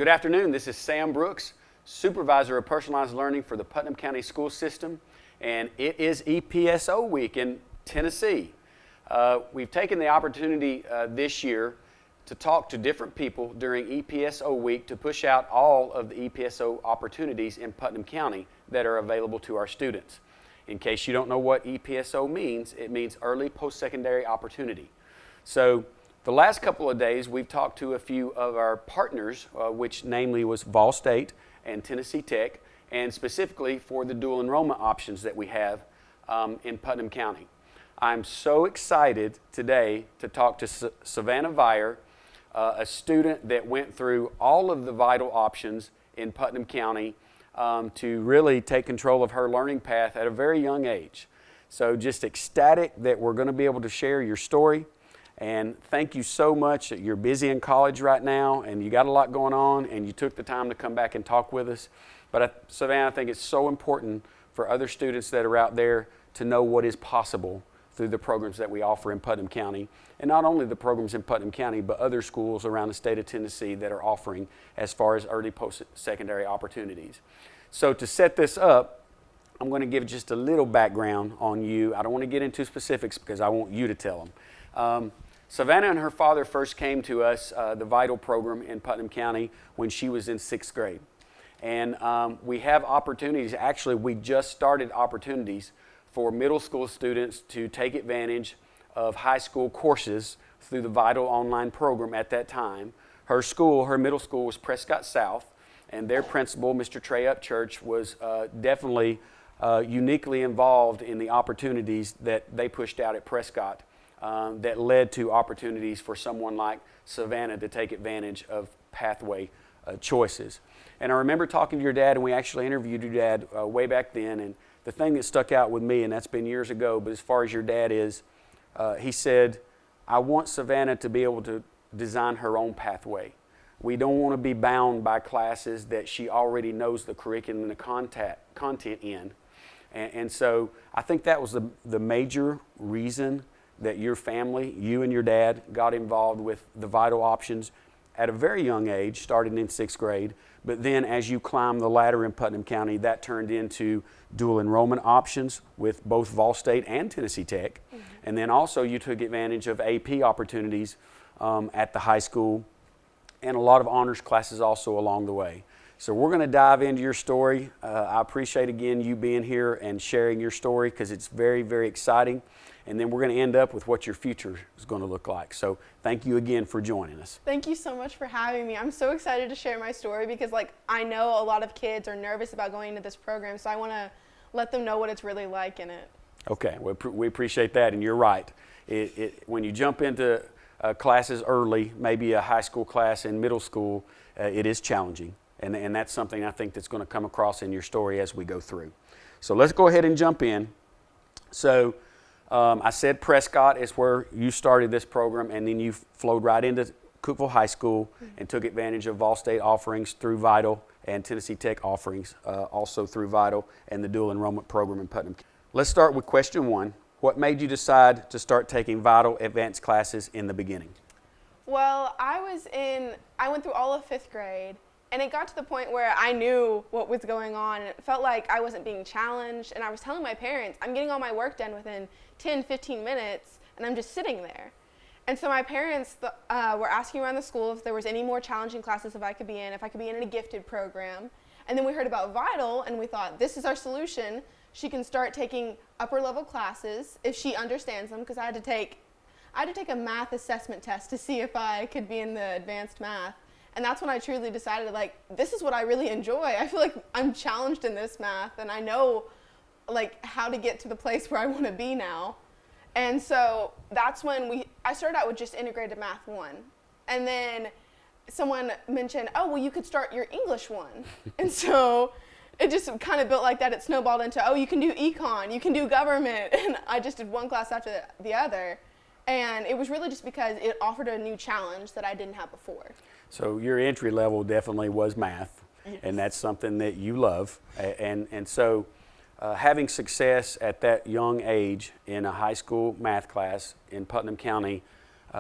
Good afternoon. This is Sam Brooks, Supervisor of Personalized Learning for the Putnam County School System, and it is EPSO week in Tennessee. We've taken the opportunity this year to talk to different people during EPSO week to push out all of the EPSO opportunities in Putnam County that are available to our students. In case you don't know what EPSO means, it means Early Post-Secondary Opportunity. So the last couple of days, we've talked to a few of our partners, which namely was Vol State and Tennessee Tech, and specifically for the dual enrollment options that we have in Putnam County. I'm so excited today to talk to Savannah Viar, a student that went through all of the vital options in Putnam County to really take control of her learning path at a very young age. So just ecstatic that we're going to be able to share your story. And thank you so much that you're busy in college right now and you got a lot going on and you took the time to come back and talk with us. But Savannah, I think it's so important for other students that are out there to know what is possible through the programs that we offer in Putnam County. And not only the programs in Putnam County, but other schools around the state of Tennessee that are offering as far as early post-secondary opportunities. So to set this up, I'm going to give just a little background on you. I don't want to get into specifics because I want you to tell them. Savannah and her father first came to us, the VITA program in Putnam County, when she was in 6th grade. And we have opportunities. Actually, we just started opportunities for middle school students to take advantage of high school courses through the VITA online program at that time. Her school, her middle school, was Prescott South, and their principal, Mr. Trey Upchurch, was definitely uniquely involved in the opportunities that they pushed out at Prescott. That led to opportunities for someone like Savannah to take advantage of pathway choices. And I remember talking to your dad, and we actually interviewed your dad way back then, and the thing that stuck out with me, and that's been years ago, but as far as your dad is, he said, I want Savannah to be able to design her own pathway. We don't want to be bound by classes that she already knows the curriculum and the content in. And so I think that was the major reason that your family, you and your dad, got involved with the VITA options at a very young age, starting in 6th grade. But then as you climbed the ladder in Putnam County, that turned into dual enrollment options with both Vol State and Tennessee Tech. Mm-hmm. And then also you took advantage of AP opportunities at the high school and a lot of honors classes also along the way. So we're going to dive into your story. I appreciate again you being here and sharing your story because it's very, very exciting. And then we're going to end up with what your future is going to look like. So thank you again for joining us. Thank you so much for having me. I'm so excited to share my story because I know a lot of kids are nervous about going into this program, so I want to let them know what it's really like in it. Okay, we appreciate that, and you're right. When you jump into classes early, maybe a high school class in middle school, it is challenging. And that's something I think that's going to come across in your story as we go through. So let's go ahead and jump in. So I said Prescott is where you started this program, and then you flowed right into COOKEVILLE High School and took advantage of Vol State offerings through VITA and Tennessee Tech offerings also through VITA and the dual enrollment program in Putnam. Let's start with question 1. What made you decide to start taking VITA advanced classes in the beginning? Well, I went through all of 5th grade. And it got to the point where I knew what was going on, and it felt like I wasn't being challenged. And I was telling my parents, I'm getting all my work done within 10, 15 minutes, and I'm just sitting there. And so my parents were asking around the school if there was any more challenging classes if I could be in a gifted program. And then we heard about VITA, and we thought, this is our solution. She can start taking upper level classes if she understands them, because I had to take a math assessment test to see if I could be in the advanced math. And that's when I truly decided, this is what I really enjoy. I feel like I'm challenged in this math, and I know, how to get to the place where I want to be now. And so that's when I started out with just integrated math 1. And then someone mentioned, oh, well, you could start your English 1. And so it just kind of built like that. It snowballed into, oh, you can do econ, you can do government. And I just did one class after the other. And it was really just because it offered a new challenge that I didn't have before. So your entry level definitely was math, yes. And that's something that you love. And so having success at that young age in a high school math class in Putnam County,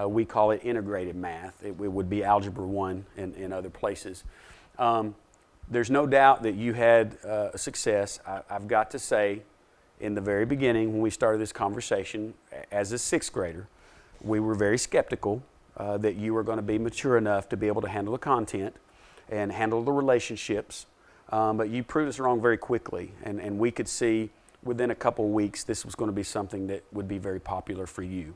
we call it integrated math. It would be Algebra 1 in other places. There's no doubt that you had success. I've got to say, in the very beginning when we started this conversation, as a sixth grader, we were very skeptical that you were going to be mature enough to be able to handle the content and handle the relationships, but you proved us wrong very quickly, and we could see within a couple of weeks this was going to be something that would be very popular for you.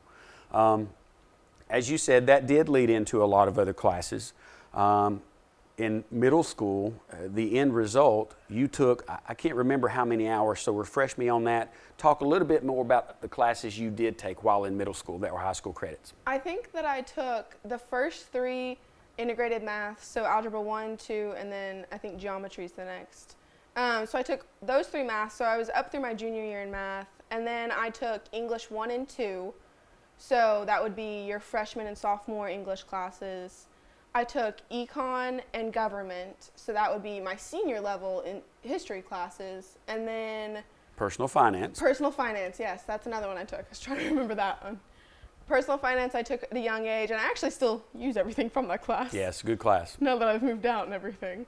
As you said, that did lead into a lot of other classes. In middle school, the end result, you took, I can't remember how many hours, so refresh me on that. Talk a little bit more about the classes you did take while in middle school that were high school credits. I think that I took the first 3 integrated maths, so algebra 1, 2, and then I think geometry is the next. So I took those 3 maths, so I was up through my junior year in math, and then I took English 1 and 2, so that would be your freshman and sophomore English classes. I took econ and government, so that would be my senior level in history classes, and then Personal finance. Personal finance, yes, that's another one I took. I was trying to remember that one. Personal finance I took at a young age, and I actually still use everything from that class. Yes, good class. Now that I've moved out and everything.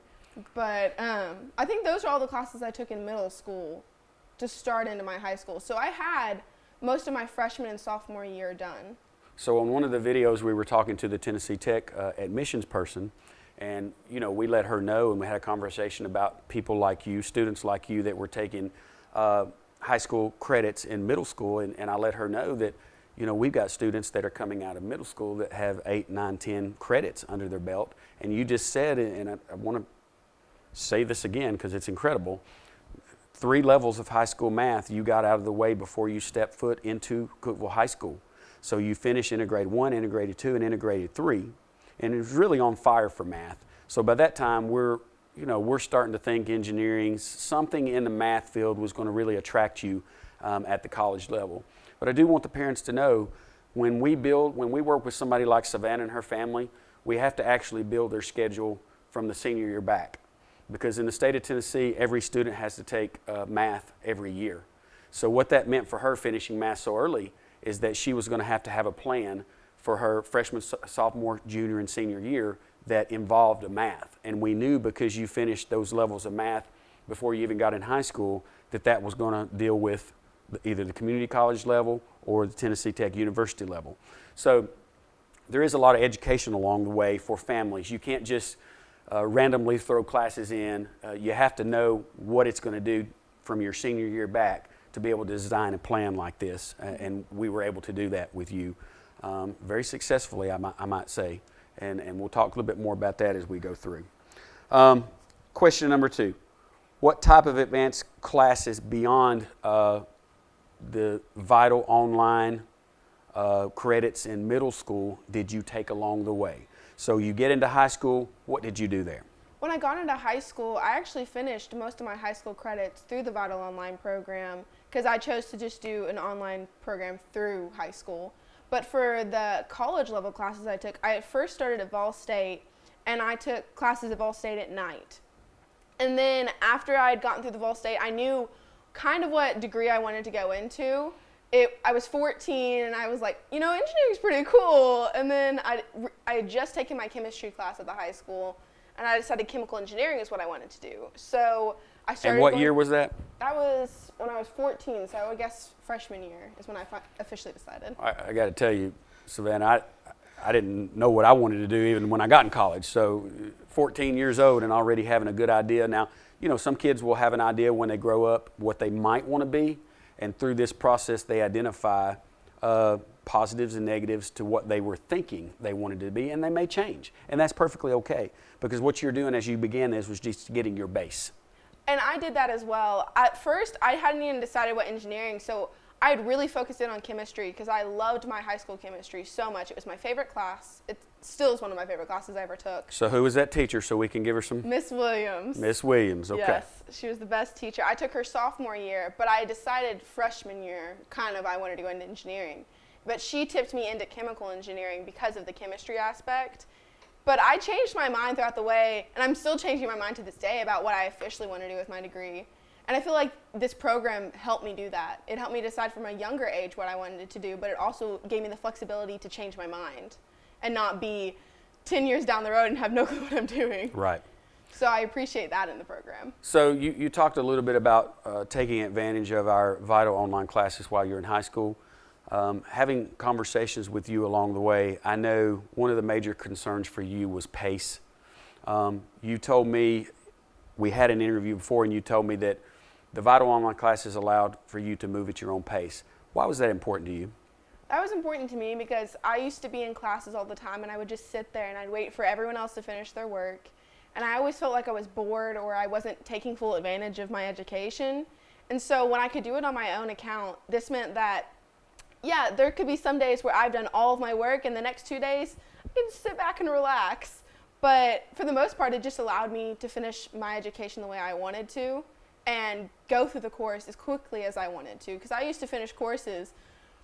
But I think those are all the classes I took in middle school to start into my high school. So I had most of my freshman and sophomore year done. So on one of the videos, we were talking to the Tennessee Tech admissions person, and we let her know, and we had a conversation about people like you, students like you that were taking high school credits in middle school, and I let her know that we've got students that are coming out of middle school that have 8, 9, 10 credits under their belt, and you just said, and I want to say this again because it's incredible, 3 levels of high school math you got out of the way before you stepped foot into Cookeville High School. So you finished integrated 1, integrated 2, and integrated 3, and it was really on fire for math. So by that time, we're starting to think engineering, something in the math field was going to really attract you at the college level. But I do want the parents to know, when we work with somebody like Savannah and her family, we have to actually build their schedule from the senior year back. Because in the state of Tennessee, every student has to take math every year. So what that meant for her finishing math so early is that she was going to have a plan for her freshman, sophomore, junior, and senior year that involved a math. And we knew, because you finished those levels of math before you even got in high school, that was going to deal with either the community college level or the Tennessee Tech University level. So there is a lot of education along the way for families. You can't just randomly throw classes in. You have to know what it's going to do from your senior year back to be able to design a plan like this, and we were able to do that with you very successfully, I might say, and we'll talk a little bit more about that as we go through. Question number 2, what type of advanced classes beyond the VITA online credits in middle school did you take along the way? So you get into high school, what did you do there? When I got into high school, I actually finished most of my high school credits through the VITA online program, because I chose to just do an online program through high school. But for the college level classes I took, I first started at Vol State, and I took classes at Vol State at night. And then after I had gotten through the Vol State, I knew kind of what degree I wanted to go into. I was 14, and I was like, engineering's pretty cool. And then I had just taken my chemistry class at the high school, and I decided chemical engineering is what I wanted to do. So I started. And what year was that? That was when I was 14, so I guess freshman year is when I officially decided. I got to tell you, Savannah, I didn't know what I wanted to do even when I got in college. So 14 years old and already having a good idea. Now, some kids will have an idea when they grow up what they might want to be, and through this process they identify positives and negatives to what they were thinking they wanted to be, and they may change, and that's perfectly okay, because what you're doing as you began this was just getting your base. And I did that as well. At first, I hadn't even decided what engineering, so I had really focused in on chemistry because I loved my high school chemistry so much. It was my favorite class. It still is one of my favorite classes I ever took. So who was that teacher, so we can give her some? Miss Williams. Miss Williams, okay. Yes, she was the best teacher. I took her sophomore year, but I decided freshman year I wanted to go into engineering. But she tipped me into chemical engineering because of the chemistry aspect. But I changed my mind throughout the way, and I'm still changing my mind to this day about what I officially want to do with my degree. And I feel like this program helped me do that. It helped me decide from a younger age what I wanted to do, but it also gave me the flexibility to change my mind and not be 10 years down the road and have no clue what I'm doing. Right. So I appreciate that in the program. So you talked a little bit about taking advantage of our VITA online classes while you're in high school. Having conversations with you along the way, I know one of the major concerns for you was pace. You told me, we had an interview before, and you told me that the VITA online classes allowed for you to move at your own pace. Why was that important to you? That was important to me because I used to be in classes all the time, and I would just sit there and I'd wait for everyone else to finish their work. And I always felt like I was bored or I wasn't taking full advantage of my education. And so when I could do it on my own account, this meant that, yeah, there could be some days where I've done all of my work and the next 2 days I can sit back and relax. But for the most part, it just allowed me to finish my education the way I wanted to and go through the course as quickly as I wanted to. Because I used to finish courses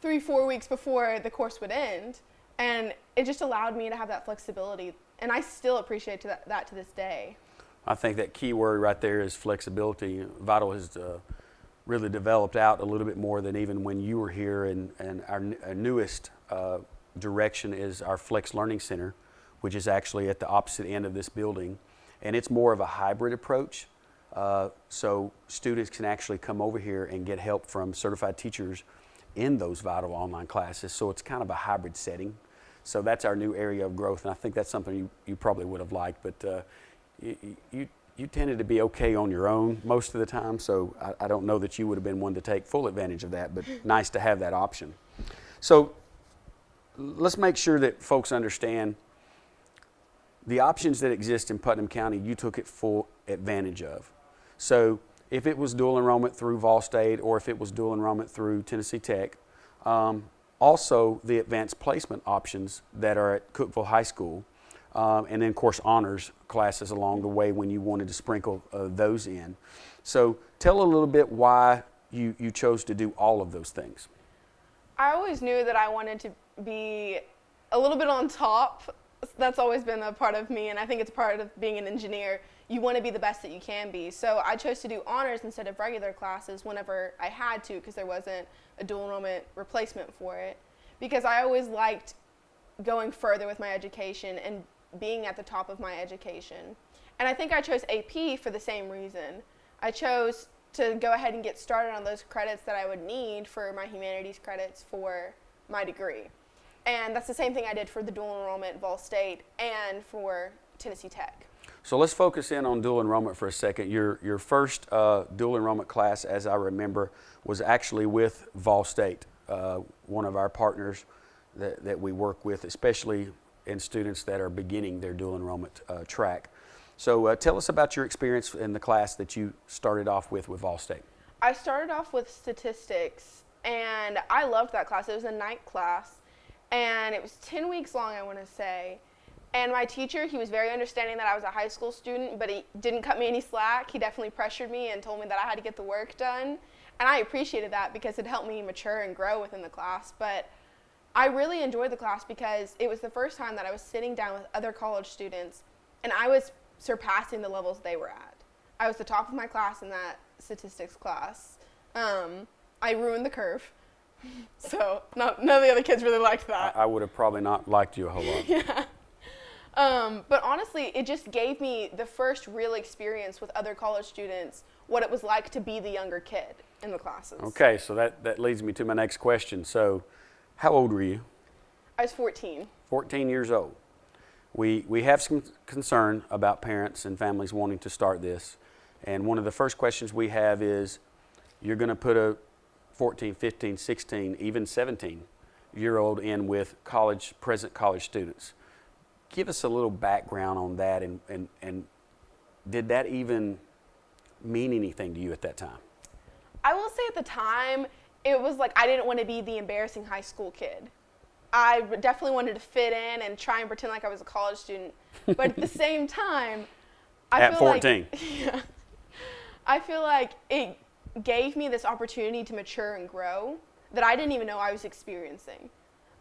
3-4 weeks before the course would end, and it just allowed me to have that flexibility. And I still appreciate that to this day. I think that key word right there is flexibility. VITA has really developed out a little bit more than even when you were here, and our newest direction is our Flex Learning Center, which is actually at the opposite end of this building. And it's more of a hybrid approach. So students can actually come over here and get help from certified teachers in those VITA online classes. So it's kind of a hybrid setting. So that's our new area of growth, and I think that's something you probably would have liked, but you tended to be okay on your own most of the time, so I don't know that you would have been one to take full advantage of that, but nice to have that option. So let's make sure that folks understand the options that exist in Putnam County, you took it full advantage of. So if it was dual enrollment through Vol State or if it was dual enrollment through Tennessee Tech, also the advanced placement options that are at Cookeville High School, and then of course honors classes along the way when you wanted to sprinkle those in. So tell a little bit why you chose to do all of those things. I always knew that I wanted to be a little bit on top. That's always been a part of me, and I think it's part of being an engineer. You want to be the best that you can be. So I chose to do honors instead of regular classes whenever I had to, because there wasn't a dual enrollment replacement for it. Because I always liked going further with my education and being at the top of my education. And I think I chose AP for the same reason. I chose to go ahead and get started on those credits that I would need for my humanities credits for my degree. And that's the same thing I did for the dual enrollment Vol State and for Tennessee Tech. So let's focus in on dual enrollment for a second. Your first dual enrollment class, as I remember, was actually with Vol State, one of our partners that we work with, especially in students that are beginning their dual enrollment track. So tell us about your experience in the class that you started off with Vol State. I started off with statistics, and I loved that class. It was a night class, and it was 10 weeks long, I want to say. And my teacher, he was very understanding that I was a high school student, but he didn't cut me any slack. He definitely pressured me and told me that I had to get the work done. And I appreciated that because it helped me mature and grow within the class. But I really enjoyed the class because it was the first time that I was sitting down with other college students, and I was surpassing the levels they were at. I was the top of my class in that statistics class. I ruined the curve. So none of the other kids really liked that. I would have probably not liked you a whole lot. Yeah. But honestly, it just gave me the first real experience with other college students, what it was like to be the younger kid in the classes. Okay, so that leads me to my next question. So how old were you? I was 14. 14 years old. We have some concern about parents and families wanting to start this. And one of the first questions we have is, you're going to put a 14, 15, 16, even 17-year-old in with present college students. Give us a little background on that, and did that even mean anything to you at that time? I will say at the time, it was like I didn't want to be the embarrassing high school kid. I definitely wanted to fit in and try and pretend like I was a college student. But at the same time, I feel like it gave me this opportunity to mature and grow that I didn't even know I was experiencing.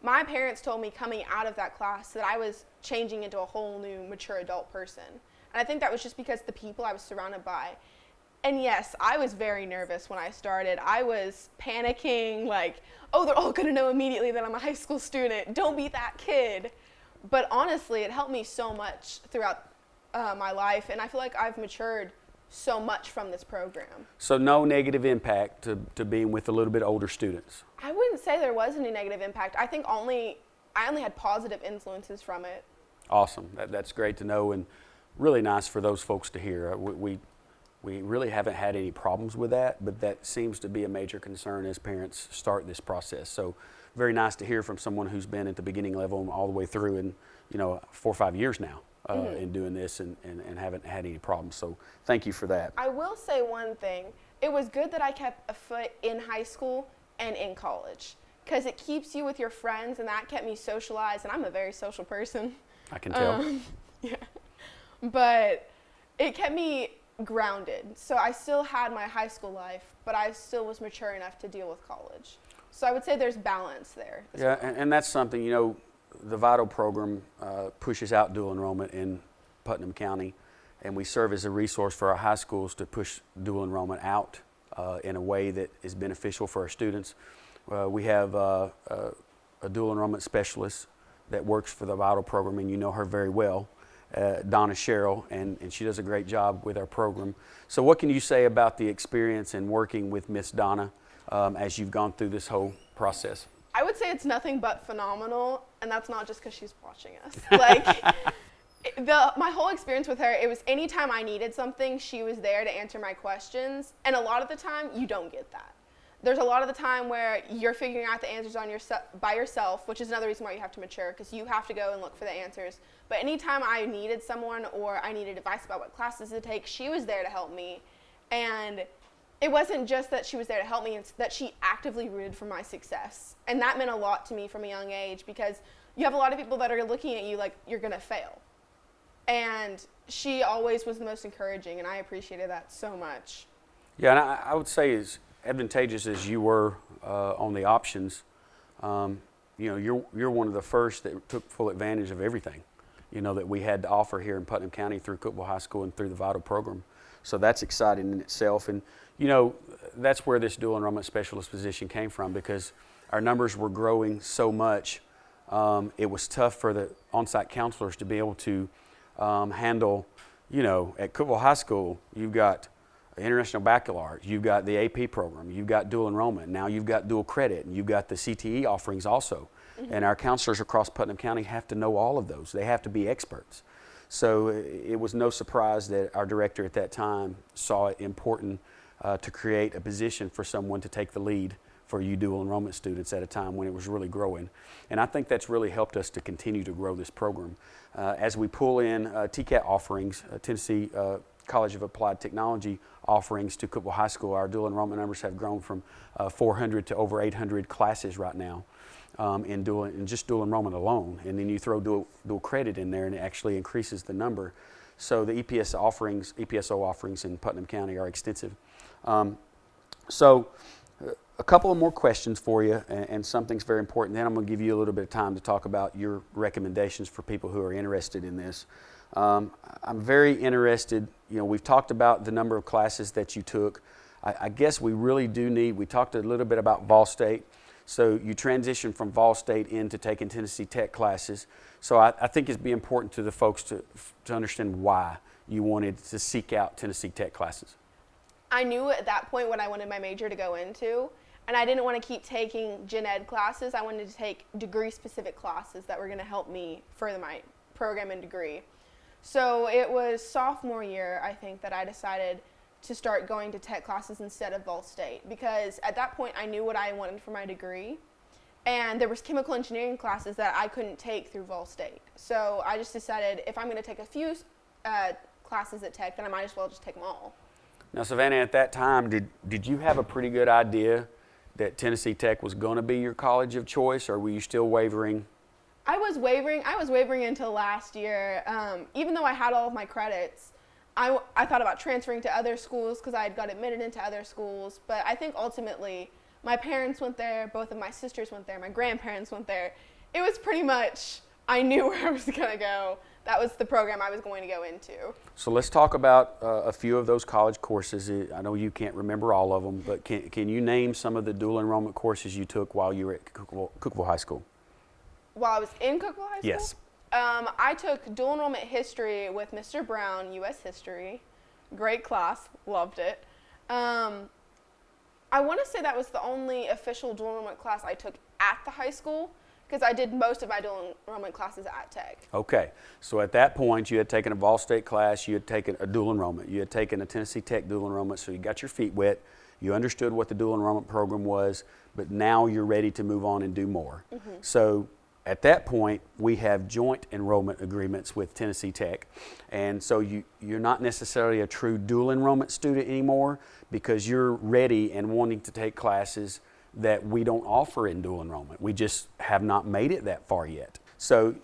My parents told me coming out of that class that I was changing into a whole new mature adult person. And I think that was just because the people I was surrounded by. And yes, I was very nervous when I started. I was panicking, like, oh, they're all going to know immediately that I'm a high school student. Don't be that kid. But honestly, it helped me so much throughout my life, and I feel like I've matured so much from this program. So no negative impact to being with a little bit older students? I wouldn't say there was any negative impact. I think I only had positive influences from it. Awesome. That's great to know, and really nice for those folks to hear. We really haven't had any problems with that, but that seems to be a major concern as parents start this process. So very nice to hear from someone who's been at the beginning level and all the way through in 4 or 5 years now. In doing this and haven't had any problems. So thank you for that. I will say one thing. It was good that I kept a foot in high school and in college, because it keeps you with your friends, and that kept me socialized, and I'm a very social person. I can tell. Yeah. But it kept me grounded. So I still had my high school life, but I still was mature enough to deal with college. So I would say there's balance there. Yeah, and that's something, the VITA program pushes out dual enrollment in Putnam County, and we serve as a resource for our high schools to push dual enrollment out in a way that is beneficial for our students. We have a dual enrollment specialist that works for the VITA program, and you know her very well, Donna Sherrill, and she does a great job with our program. So what can you say about the experience in working with Miss Donna as you've gone through this whole process? I would say it's nothing but phenomenal, and that's not just because she's watching us. Like, my whole experience with her, it was anytime I needed something, she was there to answer my questions, and a lot of the time, you don't get that. There's a lot of the time where you're figuring out the answers by yourself, which is another reason why you have to mature, because you have to go and look for the answers. But anytime I needed someone or I needed advice about what classes to take, she was there to help me. And it wasn't just that she was there to help me, it's that she actively rooted for my success. And that meant a lot to me from a young age, because you have a lot of people that are looking at you like you're going to fail. And she always was the most encouraging, and I appreciated that so much. Yeah, and I would say as advantageous as you were on the options, you're one of the first that took full advantage of everything, that we had to offer here in Putnam County through Cookeville High School and through the VITA program. So that's exciting in itself. And, that's where this dual enrollment specialist position came from, because our numbers were growing so much. It was tough for the on-site counselors to be able to handle, at Cookeville High School, you've got International Baccalaureate, you've got the AP program, you've got dual enrollment, now you've got dual credit, and you've got the CTE offerings also. Mm-hmm. And our counselors across Putnam County have to know all of those. They have to be experts. So it was no surprise that our director at that time saw it important to create a position for someone to take the lead for you dual enrollment students at a time when it was really growing. And I think that's really helped us to continue to grow this program. As we pull in TCAT offerings, Tennessee College of Applied Technology offerings to Cookeville High School, our dual enrollment numbers have grown from 400 to over 800 classes right now in just dual enrollment alone. And then you throw dual credit in there, and it actually increases the number. So the EPSO offerings in Putnam County are extensive. So a couple of more questions for you, and something's very important. Then I'm going to give you a little bit of time to talk about your recommendations for people who are interested in this. I'm very interested, we've talked about the number of classes that you took. I guess we really do we talked a little bit about Vol State. So you transitioned from Vol State into taking Tennessee Tech classes. So I think it'd be important to the folks to understand why you wanted to seek out Tennessee Tech classes. I knew at that point what I wanted my major to go into, and I didn't want to keep taking gen ed classes. I wanted to take degree-specific classes that were going to help me further my program and degree. So it was sophomore year, I think, that I decided to start going to tech classes instead of Vol State, because at that point I knew what I wanted for my degree, and there was chemical engineering classes that I couldn't take through Vol State. So I just decided if I'm going to take a few classes at tech, then I might as well just take them all. Now, Savannah, at that time, did you have a pretty good idea that Tennessee Tech was going to be your college of choice, or were you still wavering? I was wavering until last year. Even though I had all of my credits, I thought about transferring to other schools because I had got admitted into other schools. But I think ultimately, my parents went there, both of my sisters went there, my grandparents went there. It was pretty much, I knew where I was going to go. That was the program I was going to go into. So let's talk about a few of those college courses. I know you can't remember all of them, but can you name some of the dual enrollment courses you took while you were at Cookeville High School? While I was in Cookeville High School? Yes. I took dual enrollment history with Mr. Brown, U.S. History. Great class, loved it. I want to say that was the only official dual enrollment class I took at the high school, because I did most of my dual enrollment classes at Tech. Okay, so at that point you had taken a Vol State class, you had taken a dual enrollment, you had taken a Tennessee Tech dual enrollment, so you got your feet wet, you understood what the dual enrollment program was, but now you're ready to move on and do more. So at that point, we have joint enrollment agreements with Tennessee Tech, and so you're not necessarily a true dual enrollment student anymore, because you're ready and wanting to take classes that we don't offer in dual enrollment. We just have not made it that far yet. So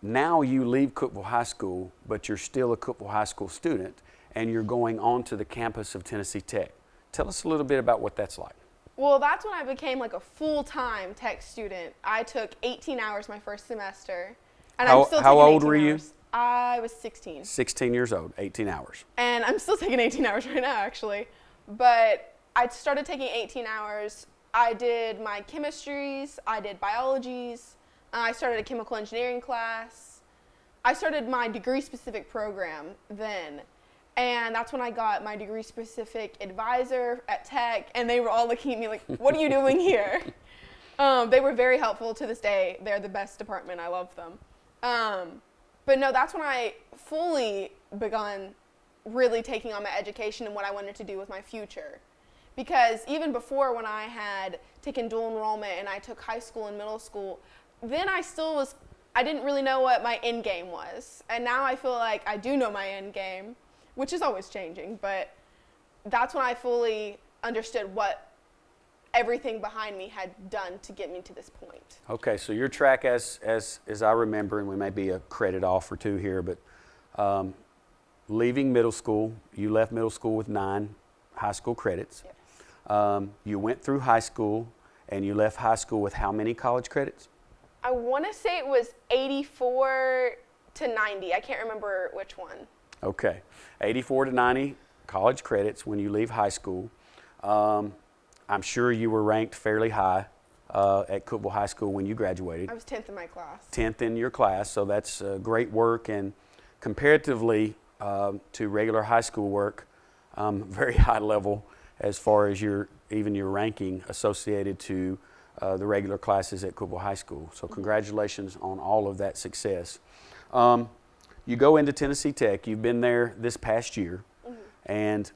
now you leave Cookeville High School, but you're still a Cookeville High School student, and you're going on to the campus of Tennessee Tech. Tell us a little bit about what that's like. Well, that's when I became like a full-time Tech student. I took 18 hours my first semester, and I'm still taking 18 hours. How old were you? I was 16. 16 years old, 18 hours. And I'm still taking 18 hours right now, actually. But I started taking 18 hours. I did my chemistries, I did biologies, I started a chemical engineering class. I started my degree-specific program then. And that's when I got my degree-specific advisor at Tech, and they were all looking at me like, what are you doing here? They were very helpful to this day. They're the best department. I love them. But no, that's when I fully begun really taking on my education and what I wanted to do with my future. Because even before, when I had taken dual enrollment and I took high school and middle school, then I didn't really know what my end game was. And now I feel like I do know my end game, which is always changing, but that's when I fully understood what everything behind me had done to get me to this point. Okay, so your track, as I remember, and we may be a credit off or two here, but leaving middle school, you left middle school with 9 high school credits. Yes. You went through high school, and you left high school with how many college credits? I want to say it was 84 to 90. I can't remember which one. Okay, 84 to 90 college credits when you leave high school. I'm sure you were ranked fairly high at Cookeville High School when you graduated. I was 10th in my class. 10th in your class, so that's great work, and comparatively to regular high school work, very high level as far as your ranking associated to the regular classes at Cookeville High School. So congratulations on all of that success. You go into Tennessee Tech. You've been there this past year, and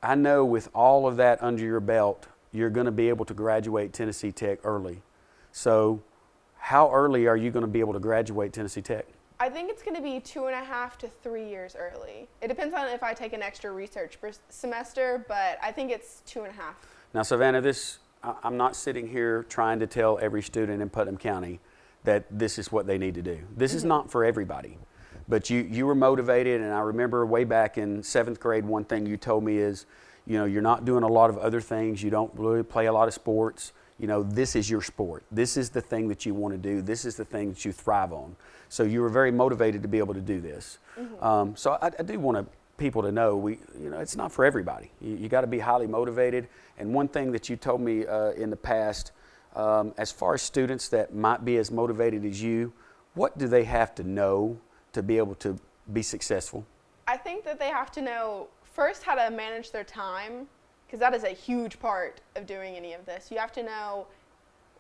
I know with all of that under your belt, you're going to be able to graduate Tennessee Tech early. So how early are you going to be able to graduate Tennessee Tech? I think it's going to be 2.5 to 3 years early. It depends on if I take an extra research semester, but I think it's 2.5. Now, Savannah, I'm not sitting here trying to tell every student in Putnam County that this is what they need to do. This is not for everybody. But you were motivated, and I remember way back in 7th grade, one thing you told me is, you're not doing a lot of other things. You don't really play a lot of sports. This is your sport. This is the thing that you want to do. This is the thing that you thrive on. So you were very motivated to be able to do this. So I do want people to know, it's not for everybody. You got to be highly motivated. And one thing that you told me in the past, as far as students that might be as motivated as you, what do they have to know to be able to be successful? I think that they have to know first how to manage their time, because that is a huge part of doing any of this. You have to know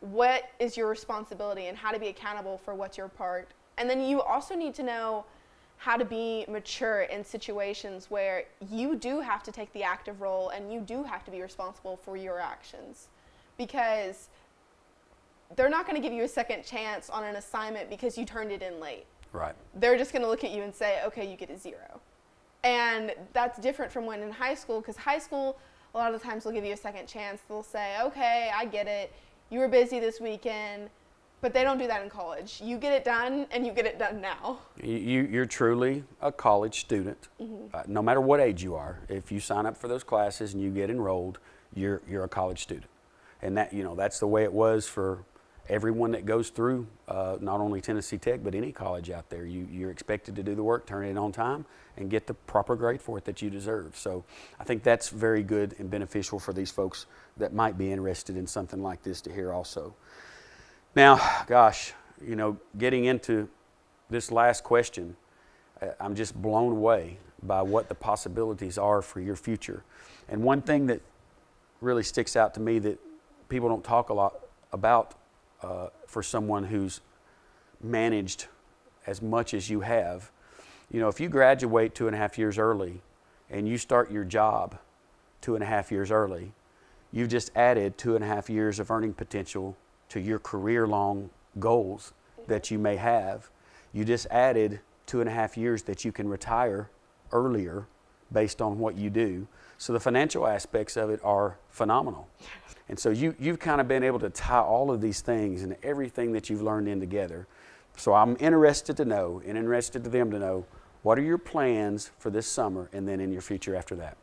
what is your responsibility and how to be accountable for what's your part. And then you also need to know how to be mature in situations where you do have to take the active role and you do have to be responsible for your actions, because they're not going to give you a second chance on an assignment because you turned it in late. Right. They're just going to look at you and say, okay, you get a 0. And that's different from when in high school, because high school, a lot of the times they'll give you a second chance. They'll say, okay, I get it. You were busy this weekend. But they don't do that in college. You get it done, and you get it done now. You're truly a college student, no matter what age you are. If you sign up for those classes and you get enrolled, you're a college student. And that's the way it was for everyone that goes through not only Tennessee Tech, but any college out there. You're expected to do the work, turn it in on time, and get the proper grade for it that you deserve. So I think that's very good and beneficial for these folks that might be interested in something like this to hear also. Now, gosh, getting into this last question, I'm just blown away by what the possibilities are for your future. And one thing that really sticks out to me that people don't talk a lot about for someone who's managed as much as you have, if you graduate 2.5 years early and you start your job 2.5 years early, you've just added 2.5 years of earning potential to your career-long goals that you may have. You just added 2.5 years that you can retire earlier based on what you do. So the financial aspects of it are phenomenal. And so you've kind of been able to tie all of these things and everything that you've learned in together. So I'm interested to know, and interested to them to know, what are your plans for this summer and then in your future after that?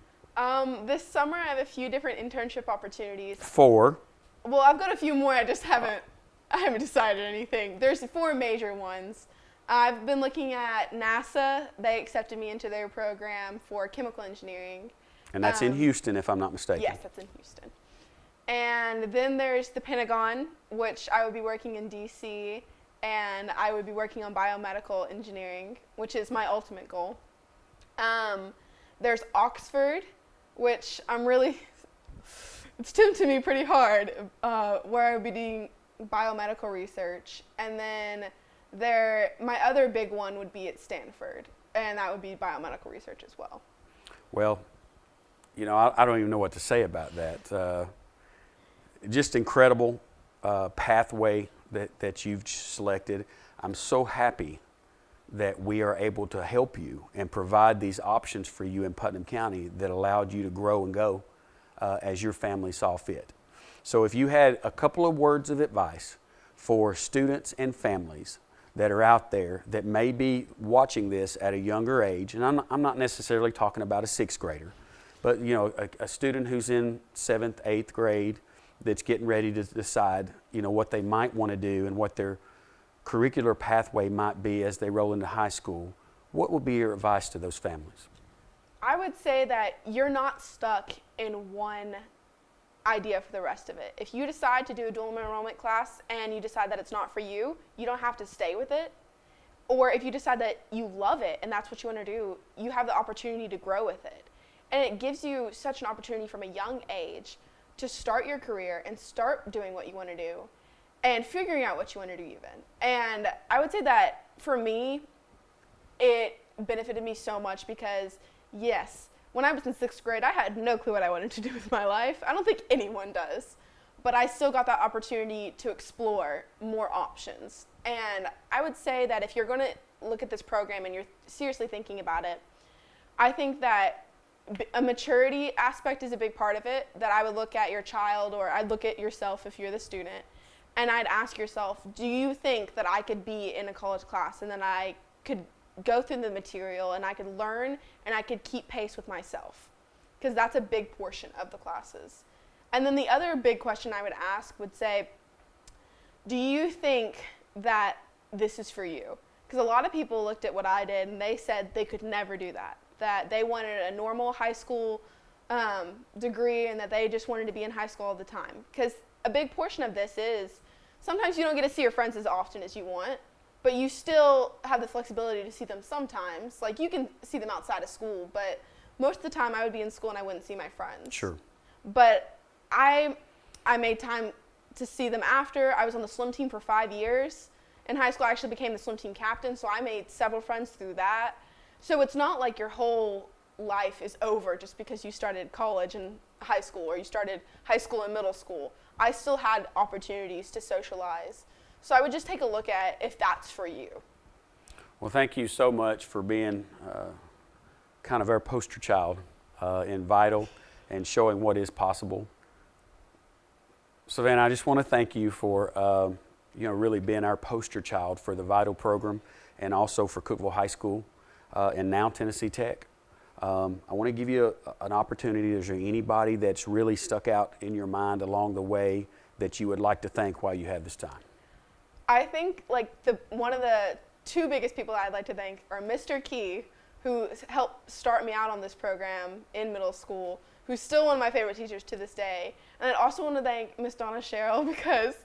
This summer I have a few different internship opportunities. Well, I've got a few more, I haven't decided anything. There's 4 major ones. I've been looking at NASA. They accepted me into their program for chemical engineering. And that's in Houston, if I'm not mistaken. Yes, that's in Houston. And then there's the Pentagon, which I would be working in DC, and I would be working on biomedical engineering, which is my ultimate goal. There's Oxford, which it's tempting me pretty hard, where I would be doing biomedical research. And then my other big one would be at Stanford, and that would be biomedical research as well. Well, I don't even know what to say about that. Just incredible pathway that you've selected. I'm so happy that we are able to help you and provide these options for you in Putnam County that allowed you to grow and go as your family saw fit. So if you had a couple of words of advice for students and families that are out there that may be watching this at a younger age, and I'm not necessarily talking about a 6th grader, but a student who's in 7th, 8th grade that's getting ready to decide what they might want to do and what their curricular pathway might be as they roll into high school, what would be your advice to those families? I would say that you're not stuck in one idea for the rest of it. If you decide to do a dual enrollment class and you decide that it's not for you, you don't have to stay with it. Or if you decide that you love it and that's what you want to do, you have the opportunity to grow with it. And it gives you such an opportunity from a young age to start your career and start doing what you want to do and figuring out what you want to do even. And I would say that for me, it benefited me so much because, yes, when I was in 6th grade, I had no clue what I wanted to do with my life. I don't think anyone does. But I still got that opportunity to explore more options. And I would say that if you're going to look at this program and you're seriously thinking about it, I think that a maturity aspect is a big part of it, that I would look at your child, or I'd look at yourself if you're the student, and I'd ask yourself, do you think that I could be in a college class and then I could go through the material and I could learn and I could keep pace with myself? Because that's a big portion of the classes. And then the other big question I would ask would say, do you think that this is for you? Because a lot of people looked at what I did and they said they could never do that they wanted a normal high school degree and that they just wanted to be in high school all the time. Because a big portion of this is sometimes you don't get to see your friends as often as you want, but you still have the flexibility to see them sometimes. Like, you can see them outside of school, but most of the time I would be in school and I wouldn't see my friends. Sure. But I made time to see them after. I was on the swim team for 5 years. In high school, I actually became the swim team captain, so I made several friends through that. So it's not like your whole life is over just because you started college and high school, or you started high school and middle school. I still had opportunities to socialize. So I would just take a look at if that's for you. Well, thank you so much for being kind of our poster child in VITA and showing what is possible. Savannah, I just want to thank you for really being our poster child for the VITA program and also for Cookeville High School and now Tennessee Tech. I want to give you an opportunity. Is there anybody that's really stuck out in your mind along the way that you would like to thank while you have this time? I think one of the 2 biggest people I'd like to thank are Mr. Key, who helped start me out on this program in middle school, who's still one of my favorite teachers to this day. And I also want to thank Miss Donna Sherrill because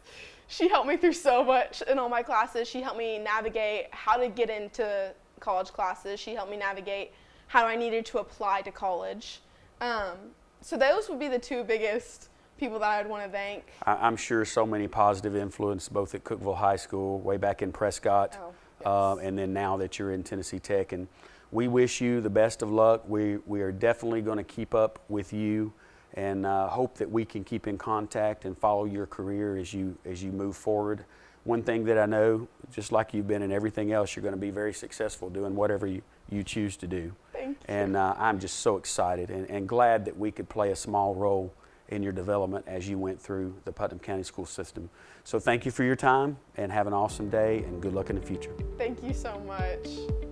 she helped me through so much in all my classes. She helped me navigate how to get into college classes. She helped me navigate how I needed to apply to college. So those would be the two biggest people that I'd want to thank. I'm sure so many positive influence, both at Cookeville High School, way back in Prescott, and then now that you're in Tennessee Tech. And we wish you the best of luck. We are definitely going to keep up with you and hope that we can keep in contact and follow your career as you move forward. One thing that I know, just like you've been in everything else, you're going to be very successful doing whatever you choose to do. Thank you. And I'm just so excited and glad that we could play a small role in your development as you went through the Putnam County school system. So thank you for your time and have an awesome day and good luck in the future. Thank you so much.